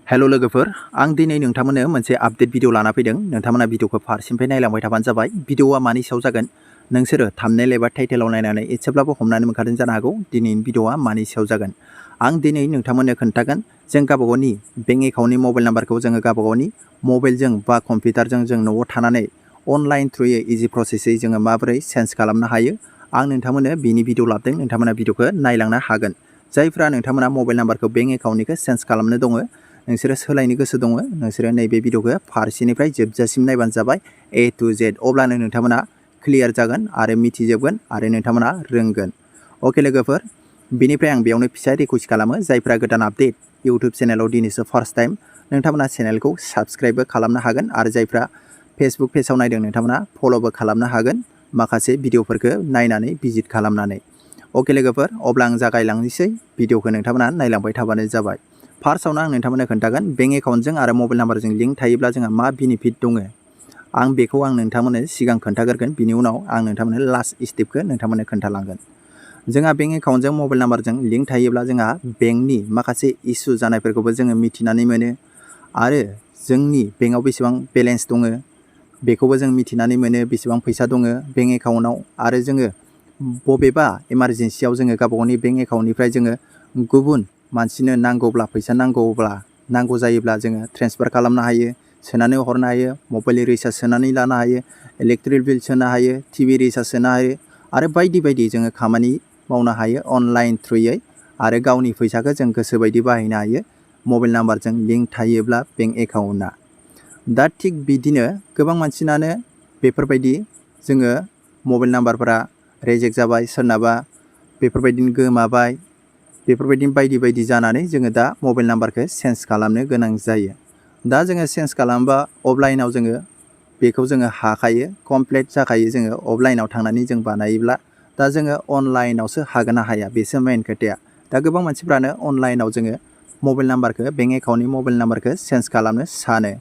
Hello लोगोफोर आं दिनै नोंथांमोननो मोनसे आपडेट भिडिअ लाना फैदों। नोंथांमोना भिडिअखौ फारसेनिफ्राय नायलांबाय थाबानो जाबाय। भिडिअआ मानि सायाव जागोन नोंसोरो थाम्बनेल एबा टाइटेलाव नायनानै एसेब्लाबो हमनानै मोनखादों जानो हागौ दिनैनि भिडिअआ मानि सायाव जागोन। आं दिनै नोंथांमोननो खोन्थागोन जों गावबागावनि बेंक एकाउन्टनि मबाइल नाम्बारखौ जोङो गावबागावनि मबाइलजों बा कम्पिउटारजों जों न'आव थानानै अनलाइन थ्रुयै इजि प्रसेसै जोङो माबोरै चेन्ज खालामनो हायो। आं नोंथांमोननो बिनि भिडिअ लाबोदों, नोंथांमोना भिडिअखौ नायलांनो हागोन। जायफ्रा नोंथांमोना मबाइल नाम्बारखौ बेंक एकाउन्टनिखौ चेन्ज खालामनो दङ, नोंसोरो सोलायनो गोसो दङ, नोंसोरो नैबे भिडिअखौ फारसेनिफ्राय जोबजासिम नायबानो जाबाय ए टु जेड। अब्लानो नोंथांमोना क्लियार जागोन आरो मिथिजोबगोन आरो नोंथांमोना रोंगोन। अके लोगोफोर, बेनिफ्राय आं बेयावनो फिसा रिकुवेस्ट खालामो, जायफ्रा गोदान आपडेट इउटुब चेनेलाव दिनैसो फार्स्ट टाइम, नोंथांमोना चेनेलखौ साबस्क्राइबबो खालामनो हागोन आरो जायफ्रा फेसबुक पेजाव नायदों नोंथांमोना फल'बो खालामनो हागोन माखासे भिडिअफोरखौ नायनानै भिजिट खालामनानै। अके लोगोफोर, अब्ला आं जागायलांनोसै, भिडिअखौ नोंथांमोना नायलांबाय थाबानो जाबाय। फार्स्टआवनो आं नोंथांमोननो खोन्थागोन बेंक एकाउन्टजों आरो मबाइल नाम्बारजों लिंक थायोब्ला जोंहा मा बेनिफिट दङ। आं बेखौ नोंथांमोननो सिगां खोन्थाग्रोगोन, बिनि उनाव आं नोंथांमोननो लास्ट स्टेपखौ नोंथांमोननो खोन्थालांगोन। जोंहा बेंक एकाउन्टजों मबाइल नाम्बारजों लिंक थायोब्ला जोंहा बेंकनि माखासे इसु जानायफोरखौबो जोङो मिथिनानै मोनो आरो जोंनि बेंकआव बेसेबां बेलेन्स दङ बेखौबो जों मिथिनानै मोनो, बेसेबां फैसा दङ बेंक एकाउन्टआव। आरो जोङो बबेबा इमारजेन्सियाव जोङो गावबागावनि बेंक एकाउन्टनिफ्राय जोङो गुबुन मानसिनो नांगौब्ला, फैसा नांगौ जायोब्ला जोङो ट्रेन्सफार खालामनो हायो, सोनानै हरनो हायो, मबाइलनि रिचार्ज सोनानै लानो हायो, इलेक्ट्रिक बिल सोनो हायो, टिभि रिचार्ज सोनो हायो आरो बायदि बायदि जोङो खामानि मावनो हायो अनलाइन थ्रुयै। आरो गावनि फैसाखौ जों गोसोबायदि बाहायनो हायो मबाइल नाम्बारजों लिंक थायोब्ला बेंक एकाउन्टआ। दा थिग बिदिनो गोबां मानसिनानो बेफोरबायदि जोङो मबाइल नाम्बारफोरा रिजेक्ट जाबाय, सोरनाबा बेफोरबायदिनो गोमाबाय, बेफोरबायदिनो बायदि बायदि जानानै जोङो दा मबाइल नाम्बारखौ चेन्ज खालामनो गोनां जायो। दा जोङो चेन्ज खालामबा अफलाइनाव जोङो बेखौ जोङो हाखायो, कमप्लिट जाखायो जोङो अफलाइनाव थांनानै जों बानायोब्ला। दा जोङो अनलाइनावसो हागोन ना हाया बेसो मेइन खोथाया। दा गोबां मानसिफ्रानो अनलाइनाव जोङो मबाइल नाम्बारखौ, बेंक एकाउन्टनि मबाइल नाम्बारखौ चेन्ज खालामनो सानो।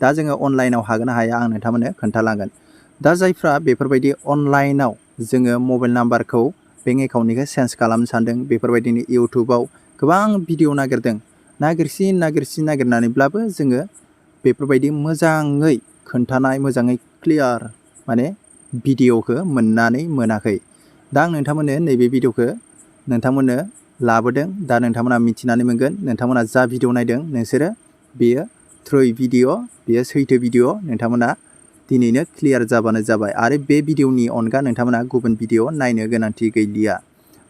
दा जोङो अनलाइनाव हागोन ना हाया आं नोंथांमोननो खोन्थालांगोन। दा जायफ्रा बेफोरबायदि अनलाइनाव जोङो मबाइल नाम्बारखौ बेंक एकाउन्टनिखौ चेन्ज खालामनो सानदों, बेफोरबायदिनो इउटुबाव गोबां भिडिअ नागिरदों, नागिरनानैब्लाबो जोङो बेफोरबायदि मोजाङै खोन्थानाय, मोजाङै क्लियार माने भिडिअखौ मोननानै मोनाखै। दा आं नोंथांमोननो नैबे भिडिअखौ नोंथांमोननो लाबोदों। दा नोंथांमोना मिथिनानै मोनगोन, नोंथांमोना जा भिडिअ नायदों नोंसोरो बेयो थ्रुय भिडिअ, बेयो सैथो भिडिअ, नोंथांमोना दिनैनो क्लियार जाबानो जाबाय। आरो बे भिडिअनि अनगा नोंथांमोना गुबुन भिडिअ नायनो गोनांथि गैलिया।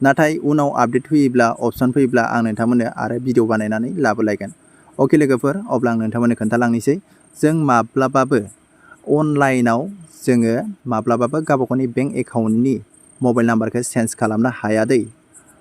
नाथाय उनाव आपडेट फैयोब्ला, अपसन फैयोब्ला आं नोंथांमोननो आरो भिडिअ बानायनानै लाबोलायगोन। अके लोगोफोर, अब्ला आं नोंथांमोननो खोन्थालांनोसै, जों माब्लाबाबो अनलाइनाव जोङो माब्लाबाबो गावबागावनि बेंक एकाउन्टनि मबाइल नाम्बारखौ चेन्ज खालामनो हाया दै।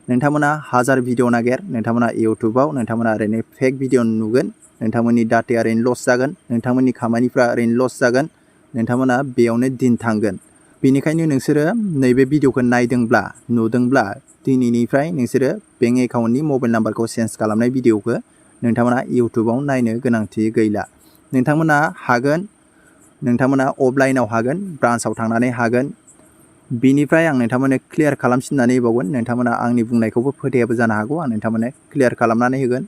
नोंथांमोना हाजार भिडिअ नागिर, नोंथांमोना इउटुबाव नोंथांमोना ओरैनो फेक भिडिअ नुगोन, नोंथांमोननि डाटाया ओरैनो लस जागोन, नोंथांमोननि खामानिफ्रा ओरैनो लस जागोन, नोंथांमोना बेयावनो दिन थांगोन। बेनिखायनो नोंसोरो नैबे भिडिअखौ नायदोंब्ला, नुदोंब्ला दिनैनिफ्राय नोंसोरो बेंक एकाउन्टनि मबाइल नाम्बारखौ चेन्ज खालामनाय भिडिअखौ नोंथांमोना इउटुबाव नायनो गोनांथि गैला। नोंथांमोना हागोन, नोंथांमोना अफलाइनाव हागोन, ब्रान्सआव थांनानै हागोन। बिनिफ्राय आं नोंथांमोननो क्लियार खालामफिननानै होबावगोन, नोंथांमोना आंनि बुंनायखौबो फोथायाबो जानो हागौ, आं नोंथांमोननो क्लियार खालामनानै होगोन।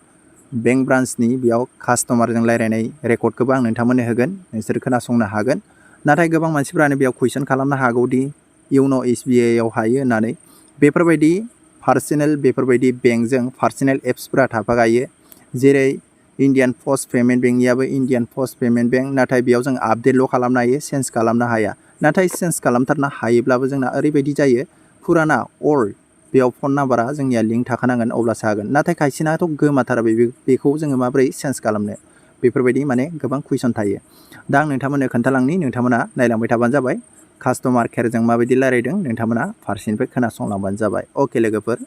बेंक ब्रान्सनि बेयाव कास्टमारजों रायज्लायनाय रेकर्डखौबो आं नोंथांमोननो होगोन, नोंसोर खोनासंनो हागोन। नाथाय गोबां मानसिफ्रानो बेयाव कुइसन खालामनो हागौदि इउन' एसबिआइआव हायो होननानै। बेफोरबायदि पार्सनेल, बेफोरबायदि बेंकजों पार्सनेल एप्सफोरा थाफागायो। जेरै इण्डियान पस्ट पेमेन्ट बेंकनियाबो इण्डियान पस्ट पेमेन्ट बेंक, नाथाय बेयाव जों आपडेटल' खालामनो हायो, चेन्ज खालामनो हाया। नाथाय चेन्ज खालामथारनो हायोब्लाबो जोंना ओरैबायदि जायो, फुराना अल्ड बेयाव फन नाम्बारा जोंनिया लिंक थाखानांगोन अब्लासो हागोन। नाथाय खायसेनाथ' गोमाथारबाय, बेखौ जोङो माबोरै चेन्ज खालामनो, बेफोरबायदि माने गोबां कुइसन थायो। दा आं नोंथांमोननो खोन्थालांनि, नोंथांमोना नायलांबाय थाबानो जाबाय। कास्टमार केयारजों माबायदि रायज्लायदों नोंथांमोना फारसेनिफ्राय खोनासंलांबानो जाबाय। अके लोगोफोर।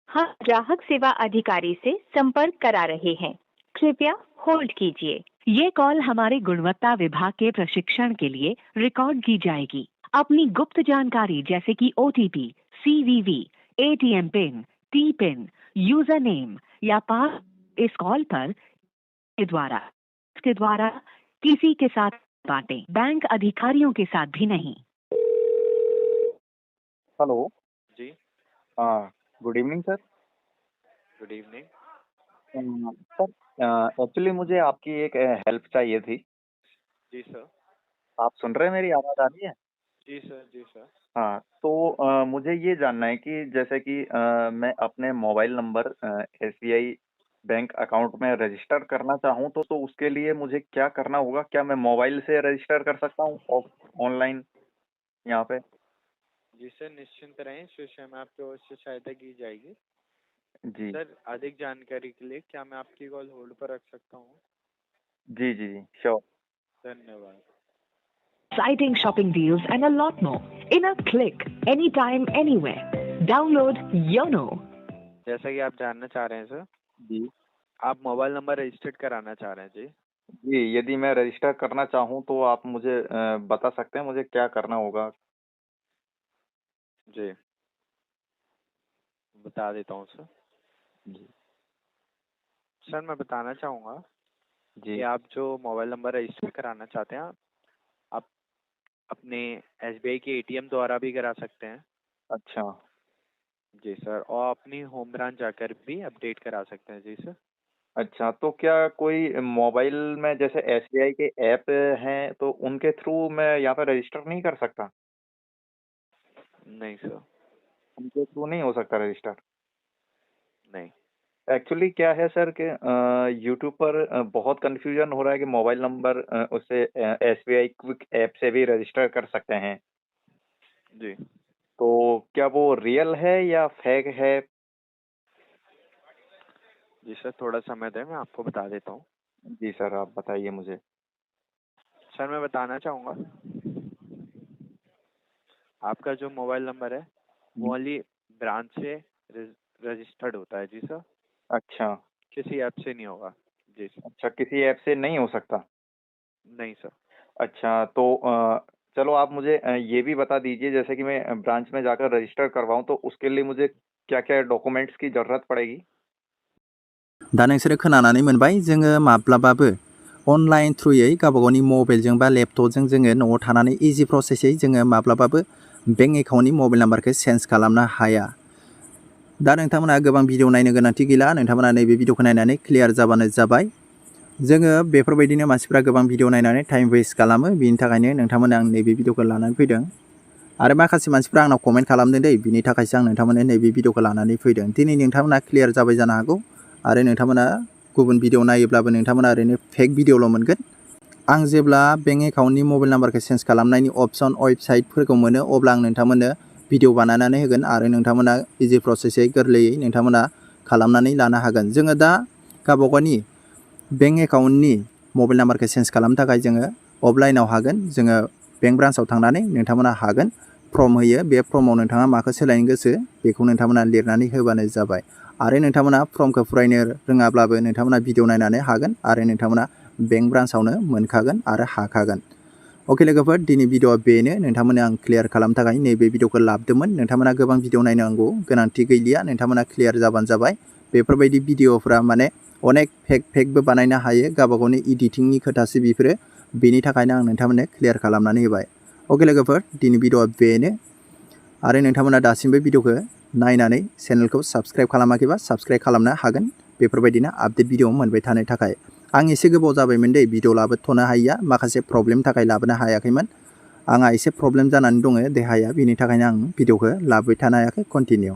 हम ग्राहक सेवा अधिकारी से संपर्क करा रहे हैं, कृपया होल्ड कीजिए। ये कॉल हमारे गुणवत्ता विभाग के प्रशिक्षण के लिए रिकॉर्ड की जाएगी। अपनी गुप्त जानकारी जैसे कि OTP, CVV, ATM pin, T pin, username या पास इस कॉल पर के द्वारा किसी के साथ बांटें, बैंक अधिकारियों के साथ भी नहीं। हेलो जी, हाँ, good evening sir. Good evening. Sir actually मुझे आपकी एक हेल्प चाहिए थी। जी सर। आप सुन रहे हैं, मेरी आवाज़ आ रही है? जी सर। जी सर। हाँ, तो मुझे ये जानना है कि जैसे कि मैं अपने mobile number SBI bank account में रजिस्टर करना चाहूँ तो उसके लिए मुझे क्या करना होगा? क्या मैं मोबाइल से रजिस्टर कर सकता हूँ ऑनलाइन यहाँ पे? जी सर, निश्चिंत रहें, इस विषय में आपकी ओर से सहायता की जाएगी। जी सर, अधिक जानकारी के लिए क्या मैं आपकी कॉल होल्ड पर रख सकता हूँ? जी जी जी श्योर। धन्यवाद। Exciting shopping deals and a lot more in a click, anytime, anywhere. Download Yono. जैसा कि आप जानना चाह रहे हैं सर, जी आप मोबाइल नंबर रजिस्टर्ड कराना चाह रहे हैं जी। जी, यदि मैं रजिस्टर करना चाहूँ तो आप मुझे बता सकते हैं मुझे क्या करना होगा? जी, बता देता हूँ सर। जी सर, मैं बताना चाहूँगा कि जी आप जो मोबाइल नंबर रजिस्टर कराना चाहते हैं, आप अपने एसबीआई के एटीएम द्वारा भी करा सकते हैं। अच्छा जी सर, और अपनी होम ब्रांच जाकर भी अपडेट करा सकते हैं। जी सर। अच्छा, तो क्या कोई मोबाइल में जैसे एसबीआई के ऐप हैं तो उनके थ्रू मैं यहाँ पे रजिस्टर नहीं कर सकता? नहीं सर। उनके थ्रू नहीं हो सकता रजिस्टर? नहीं। एक्चुअली क्या है सर कि यूट्यूब पर बहुत कन्फ्यूजन हो रहा है कि मोबाइल नंबर उससे एसबीआई क्विक ऐप से भी रजिस्टर कर सकते हैं। जी। तो क्या वो रियल है या फेक है? जी सर, थोड़ा समय दें, मैं आपको बता देता हूँ। जी सर, आप बताइए मुझे। सर, मैं बताना चाहूँगा, आपका जो मोबाइल नंबर है वो ओनली ब्रांच से रजिस्टर्ड होता है। जी सर, अच्छा किसी ऐप से नहीं होगा। जी सर। अच्छा, किसी ऐप से नहीं हो सकता? नहीं सर। अच्छा, तो चलो आप मुझे ये भी बता दीजिए जैसे कि मैं ब्रांच में जाकर रजिस्टर करवाऊँ तो उसके लिए मुझे क्या-क्या डॉक्यूमेंट्स की ज़रूरत पड़ेगी? दा नोंसोरो खोनानानै मोनबाय जोङो माब्लाबाबो अनलाइन थ्रुयै गावबा गावनि मबाइलजों बा लेपटपजों जोङो न'आव थानानै इजि प्रसेसै जोङो माब्लाबाबो बेंक एकाउन्टनि मबाइल नाम्बारखौ चेन्ज खालामनो हाया। दा नोंथांमोनहा गोबां भिडिअ नायनो गोनांथि गैला, नोंथांमोना नैबे भिडिअखौ नायनानै क्लियार जाबानो जाबाय। जोङो बेफोरबायदिनो मानसिफ्रा गोबां भिडिअ नायनानै टाइम वेस्ट खालामो, बिनि थाखायनो नोंथांमोना आं नैबे भिडिअखौ लानानै फैदों। आरो माखासे मानसिफ्रा आंनाव कमेन्ट खालामदों दै, बिनि थाखायसो आं नोंथांमोननो नैबे भिडिअखौ लानानै फैदों। दिनै नोंथांमोना क्लियार जाबाय जानो हागौ आरो नोंथांमोना गुबुन भिडिअ नायोब्लाबो नोंथांमोना ओरैनो फेक भिडिअल' मोनगोन। आं जेब्ला बेंक एकाउन्टनि मबाइल नाम्बारखौ चेन्ज खालामनायनि अप्शन वेबसाइटफोरखौ मोनो अब्ला आं नोंथांमोननो भिडिअ बानायनानै होगोन आरो नोंथांमोना इजि प्रसेसै गोरलैयै नोंथांमोना खालामनानै लानो हागोन। जोङो दा गावबा गावनि बेंक एकाउन्टनि मबाइल नाम्बारखौ चेन्ज खालामनो थाखाय जोङो अफलाइनाव हागोन, जोङो बेंक ब्रान्चआव थांनानै नोंथांमोना हागोन। फर्म होयो, बे फर्माव नोंथाङा माखौ सोलायनो गोसो बेखौ नोंथांमोना लिरनानै होबानो जाबाय। आरो नोंथांमोना फर्मखौ फरायनो रोङाब्लाबो नोंथांमोना भिडिअ नायनानै हागोन आरो नोंथांमोना बेंक ब्रान्चआवनो मोनखागोन आरो हाखागोन। अके लोगोफोर, दिनै भिडिअआ बेनो, नोंथांमोननो आं क्लियार खालामनो थाखाय नैबे भिडिअखौ लाबोदोंमोन। नोंथांमोना गोबां भिडिअ नायनांगौ गोनांथि गैलिया, नोंथांमोना क्लियार जाबानो जाबाय। बेफोरबायदि भिडिअफ्रा माने अनेक फेकबो बानायनो हायो, गावबा गावनि इडिटिंनि खोथासो बेफोरो, बेनि थाखायनो आं नोंथांमोननो क्लियार खालामनानै होबाय। अके लोगोफोर, दिनै भिडिअआ बेनो आरो नोंथांमोना दासिमबो भिडिअखौ नायनानै चेनेलखौ साबस्क्राइब खालामाखैबा साबस्क्राइब खालामनो हागोन, बेफोरबायदिनो आपडेट भिडिअ मोनबाय थानो थाखाय। आं एसे गोबाव जाबायमोन दै भिडिअ लाबोथ'नो हायिया, माखासे प्रब्लेम थाखाय लाबोनो हायाखैमोन। आंहा एसे प्रब्लेम जानानै दङ देहाया, बेनि थाखायनो आं भिडिअखौ लाबोबाय थानो हायाखै कन्टिनिउ।